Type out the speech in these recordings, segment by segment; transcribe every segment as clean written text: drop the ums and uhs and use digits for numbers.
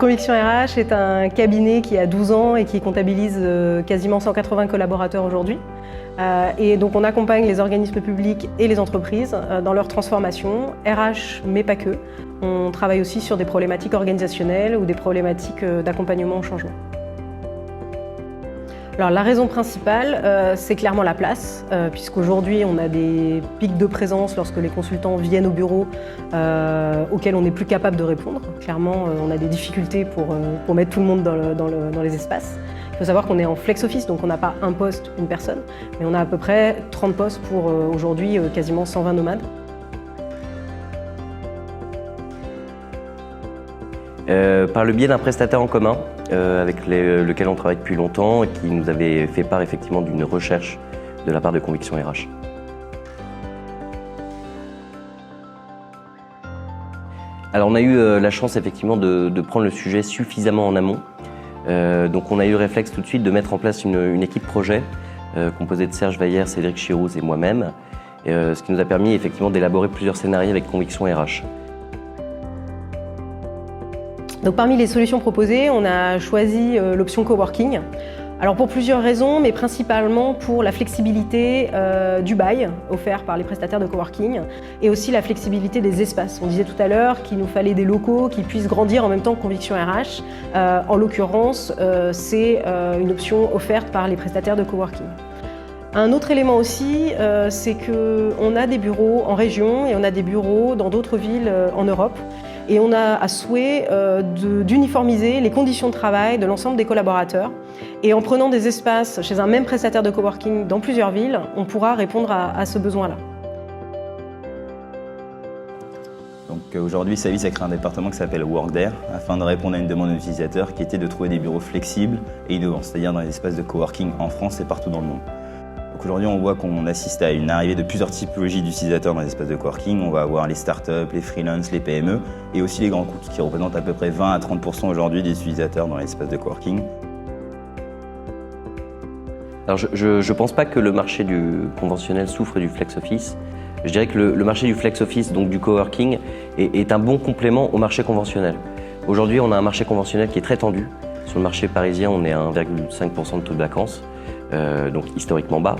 Conviction RH est un cabinet qui a 12 ans et qui comptabilise quasiment 180 collaborateurs aujourd'hui. Et donc on accompagne les organismes publics et les entreprises dans leur transformation, RH mais pas que. On travaille aussi sur des problématiques organisationnelles ou des problématiques d'accompagnement au changement. Alors, la raison principale, c'est clairement la place, puisqu'aujourd'hui on a des pics de présence lorsque les consultants viennent au bureau auxquels on n'est plus capable de répondre. Clairement, on a des difficultés pour mettre tout le monde dans les espaces. Il faut savoir qu'on est en flex office, donc on n'a pas un poste, une personne, mais on a à peu près 30 postes pour aujourd'hui quasiment 120 nomades. Par le biais d'un prestataire en commun avec lequel on travaille depuis longtemps et qui nous avait fait part effectivement d'une recherche de la part de Conviction RH. Alors on a eu la chance effectivement de prendre le sujet suffisamment en amont. Donc on a eu le réflexe tout de suite de mettre en place une équipe projet composée de Serge Vaillère, Cédric Chirouz et moi-même, ce qui nous a permis effectivement d'élaborer plusieurs scénarios avec Conviction RH. Donc, parmi les solutions proposées, on a choisi l'option coworking. Alors pour plusieurs raisons, mais principalement pour la flexibilité du bail offert par les prestataires de coworking et aussi la flexibilité des espaces. On disait tout à l'heure qu'il nous fallait des locaux qui puissent grandir en même temps que Conviction RH. En l'occurrence, c'est une option offerte par les prestataires de coworking. Un autre élément aussi, c'est qu'on a des bureaux en région et on a des bureaux dans d'autres villes en Europe. Et on a à souhait d'uniformiser les conditions de travail de l'ensemble des collaborateurs. Et en prenant des espaces chez un même prestataire de coworking dans plusieurs villes, on pourra répondre à ce besoin-là. Donc aujourd'hui, Savis a créé un département qui s'appelle Workdare afin de répondre à une demande d'utilisateurs qui était de trouver des bureaux flexibles et innovants, c'est-à-dire dans les espaces de coworking en France et partout dans le monde. Aujourd'hui, on voit qu'on assiste à une arrivée de plusieurs typologies d'utilisateurs dans les espaces de coworking. On va avoir les startups, les freelances, les PME et aussi les grands groupes qui représentent à peu près 20 à 30% aujourd'hui des utilisateurs dans les espaces de coworking. Alors je pense pas que le marché du conventionnel souffre du flex office. Je dirais que le marché du flex office, donc du coworking, est un bon complément au marché conventionnel. Aujourd'hui, on a un marché conventionnel qui est très tendu. Sur le marché parisien, on est à 1,5% de taux de vacances. Donc historiquement bas,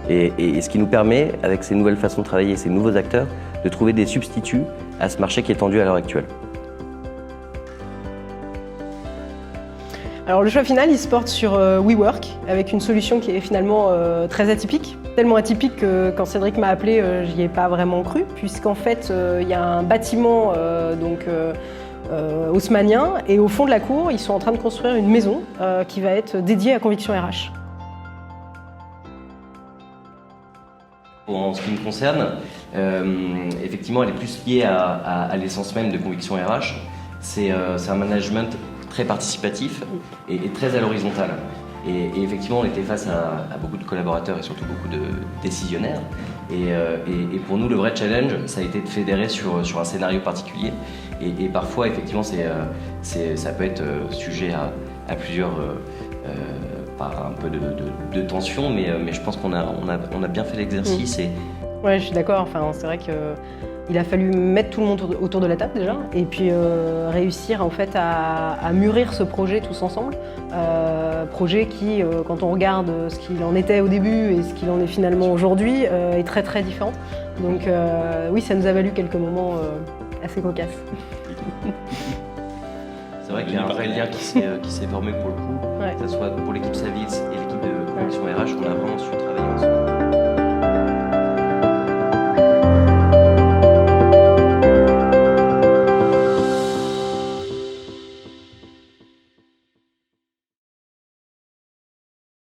et ce qui nous permet, avec ces nouvelles façons de travailler et ces nouveaux acteurs, de trouver des substituts à ce marché qui est tendu à l'heure actuelle. Alors le choix final, il se porte sur WeWork, avec une solution qui est finalement très atypique. Tellement atypique que quand Cédric m'a appelé, j'y ai pas vraiment cru, puisqu'en fait, il y a un bâtiment haussmannien, et au fond de la cour, ils sont en train de construire une maison qui va être dédiée à Conviction RH. En ce qui me concerne, effectivement, elle est plus liée à l'essence même de Conviction RH. C'est un management très participatif et très à l'horizontale. Et effectivement, on était face à beaucoup de collaborateurs et surtout beaucoup de décisionnaires. Et pour nous, le vrai challenge, ça a été de fédérer sur un scénario particulier. Et parfois, effectivement, ça peut être sujet à plusieurs... par un peu de tension, mais je pense qu'on a bien fait l'exercice. Ouais, je suis d'accord. Enfin, c'est vrai qu'il a fallu mettre tout le monde autour de la table déjà, et puis réussir en fait à mûrir ce projet tous ensemble. Projet qui, quand on regarde ce qu'il en était au début et ce qu'il en est finalement aujourd'hui, est très très différent. Donc oui, ça nous a valu quelques moments assez cocasses. C'est vrai qu'il y a un vrai lien qui s'est formé pour le coup, que ce soit pour l'équipe Savis et l'équipe de Conviction RH, on a vraiment su travailler ensemble.